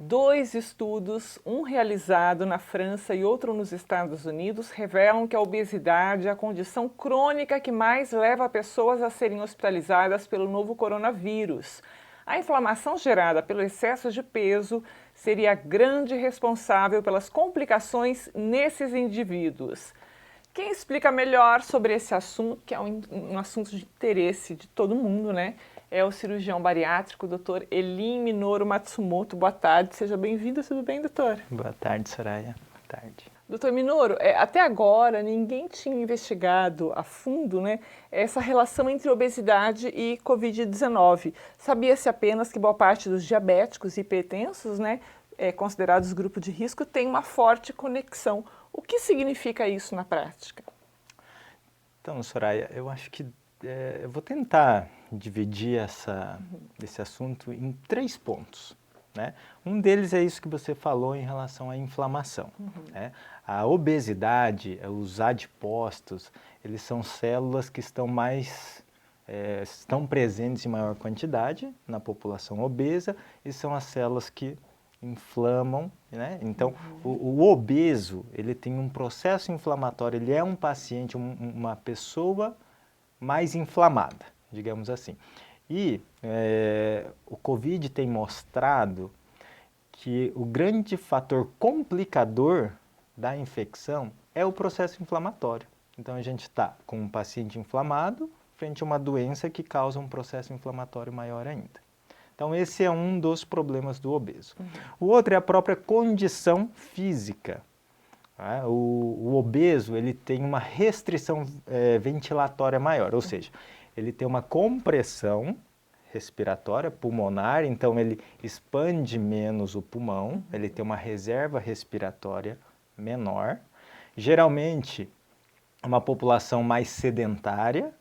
Dois estudos, um realizado na França e outro nos Estados Unidos, revelam que a obesidade é a condição crônica que mais leva pessoas a serem hospitalizadas pelo novo coronavírus. A inflamação gerada pelo excesso de peso seria a grande responsável pelas complicações nesses indivíduos. Quem explica melhor sobre esse assunto, que é um assunto de interesse de todo mundo, né? É o cirurgião bariátrico, Dr. Elim Minoru Matsumoto. Boa tarde, seja bem-vindo, tudo bem, doutor? Boa tarde, Soraya. Boa tarde. Doutor Minoru, até agora ninguém tinha investigado a fundo, né, essa relação entre obesidade e Covid-19. Sabia-se apenas que boa parte dos diabéticos e hipertensos, né, considerados grupo de risco, tem uma forte conexão. O que significa isso na prática? Então, Soraya, eu acho que eu vou tentar dividir esse assunto em 3 pontos. Né? Um deles é isso que você falou em relação à inflamação. Né? A obesidade, os adipócitos, eles são células que estão presentes em maior quantidade na população obesa e são as células que inflamam, né? Então, o obeso, ele tem um processo inflamatório, ele é um paciente, uma pessoa mais inflamada, digamos assim. E o Covid tem mostrado que o grande fator complicador da infecção é o processo inflamatório. Então, a gente está com um paciente inflamado frente a uma doença que causa um processo inflamatório maior ainda. Então, esse é um dos problemas do obeso. O outro é a própria condição física. O obeso, ele tem uma restrição ventilatória maior, ou seja, ele tem uma compressão respiratória pulmonar, então ele expande menos o pulmão, ele tem uma reserva respiratória menor. Geralmente, uma população mais sedentária,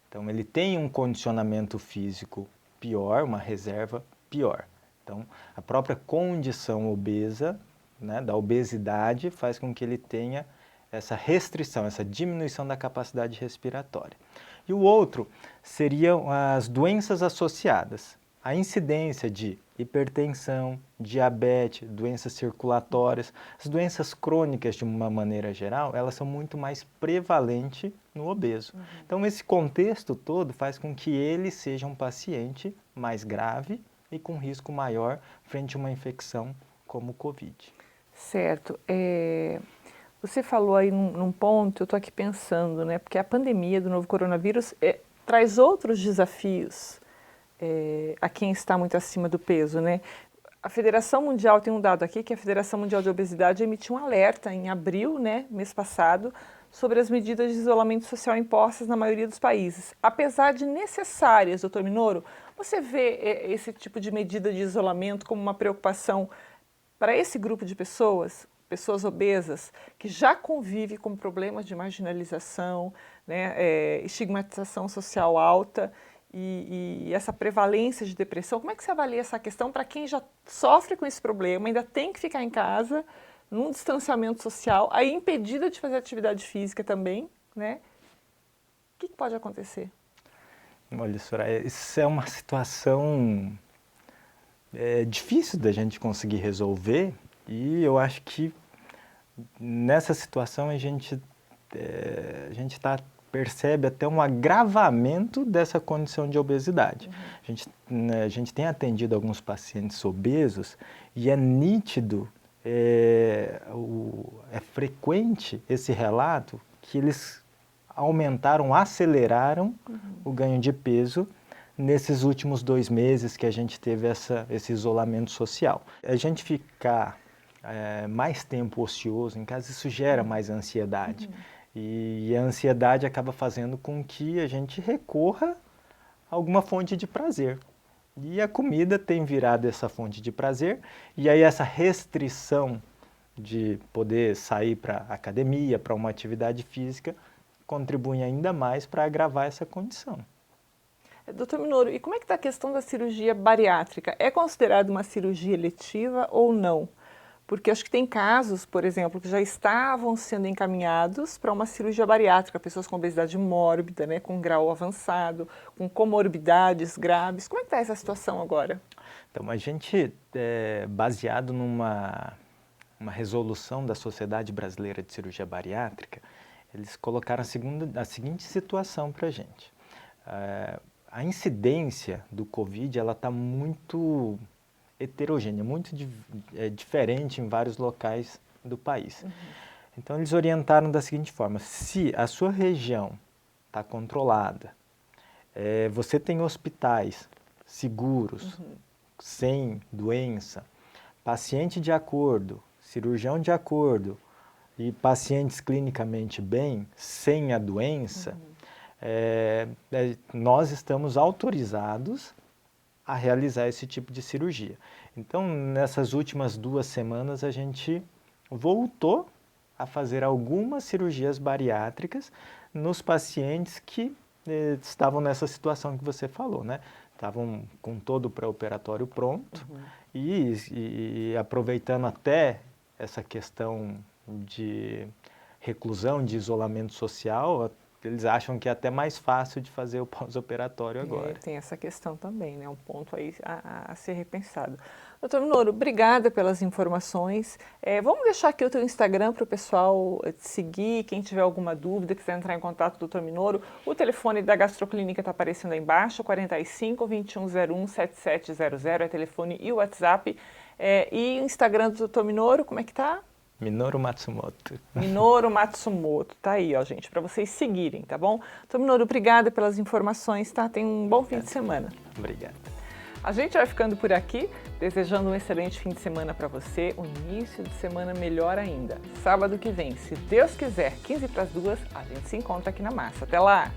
então ele tem um condicionamento físico pior, uma reserva pior. Então, a própria condição obesa, né, da obesidade, faz com que ele tenha essa restrição, essa diminuição da capacidade respiratória. E o outro seriam as doenças associadas. A incidência de hipertensão, diabetes, doenças circulatórias, as doenças crônicas de uma maneira geral, elas são muito mais prevalentes no obeso. Então, esse contexto todo faz com que ele seja um paciente mais grave e com risco maior frente a uma infecção como o Covid. Certo. Você falou aí num ponto, eu estou aqui pensando, né? Porque a pandemia do novo coronavírus traz outros desafios a quem está muito acima do peso, né? A Federação Mundial, tem um dado aqui, que a Federação Mundial de Obesidade emitiu um alerta em abril, né, mês passado, sobre as medidas de isolamento social impostas na maioria dos países. Apesar de necessárias, doutor Minoru, você vê esse tipo de medida de isolamento como uma preocupação para esse grupo de pessoas, pessoas obesas, que já convive com problemas de marginalização, né, estigmatização social alta e essa prevalência de depressão? Como é que você avalia essa questão para quem já sofre com esse problema, ainda tem que ficar em casa, num distanciamento social, aí impedida de fazer atividade física também, né? O que pode acontecer? Olha, Soraya, isso é uma situação difícil da gente conseguir resolver e eu acho que nessa situação a gente percebe até um agravamento dessa condição de obesidade. A gente tem atendido alguns pacientes obesos e é nítido, é frequente esse relato que eles aceleraram o ganho de peso nesses últimos 2 meses que a gente teve esse isolamento social. A gente ficar mais tempo ocioso em casa, isso gera mais ansiedade. E a ansiedade acaba fazendo com que a gente recorra a alguma fonte de prazer. E a comida tem virado essa fonte de prazer, e aí essa restrição de poder sair para a academia, para uma atividade física, contribui ainda mais para agravar essa condição. Doutor Minoru, e como é que está a questão da cirurgia bariátrica? É considerada uma cirurgia eletiva ou não? Porque acho que tem casos, por exemplo, que já estavam sendo encaminhados para uma cirurgia bariátrica, pessoas com obesidade mórbida, né, com grau avançado, com comorbidades graves. Como é que está essa situação agora? Então, a gente, baseado numa resolução da Sociedade Brasileira de Cirurgia Bariátrica, eles colocaram a seguinte situação para a gente. A incidência do Covid está muito heterogênea, muito diferente em vários locais do país. Uhum. Então, eles orientaram da seguinte forma: se a sua região está controlada, você tem hospitais seguros, uhum, sem doença, paciente de acordo, cirurgião de acordo e pacientes clinicamente bem, sem a doença, uhum, nós estamos autorizados a realizar esse tipo de cirurgia. Então, nessas últimas 2 semanas, a gente voltou a fazer algumas cirurgias bariátricas nos pacientes que estavam nessa situação que você falou, né? Estavam com todo o pré-operatório pronto, uhum, e aproveitando até essa questão de reclusão, de isolamento social, eles acham que é até mais fácil de fazer o pós-operatório agora. Tem essa questão também, né? Um ponto aí a ser repensado. Doutor Minoro, obrigada pelas informações. Vamos deixar aqui o teu Instagram para o pessoal te seguir, quem tiver alguma dúvida, quiser entrar em contato com o Dr. Minoro. O telefone da Gastroclínica está aparecendo aí embaixo, 45 2101 7700, é telefone e WhatsApp. E o Instagram do Dr. Minoro, como é que tá? Minoru Matsumoto. Minoru Matsumoto, tá aí, ó, gente, para vocês seguirem, tá bom? Então, Minoru, obrigada pelas informações, tá? Tenha um bom fim de semana. Obrigado. A gente vai ficando por aqui, desejando um excelente fim de semana para você, um início de semana melhor ainda. Sábado que vem, se Deus quiser, 15 para as 2, a gente se encontra aqui na Massa. Até lá!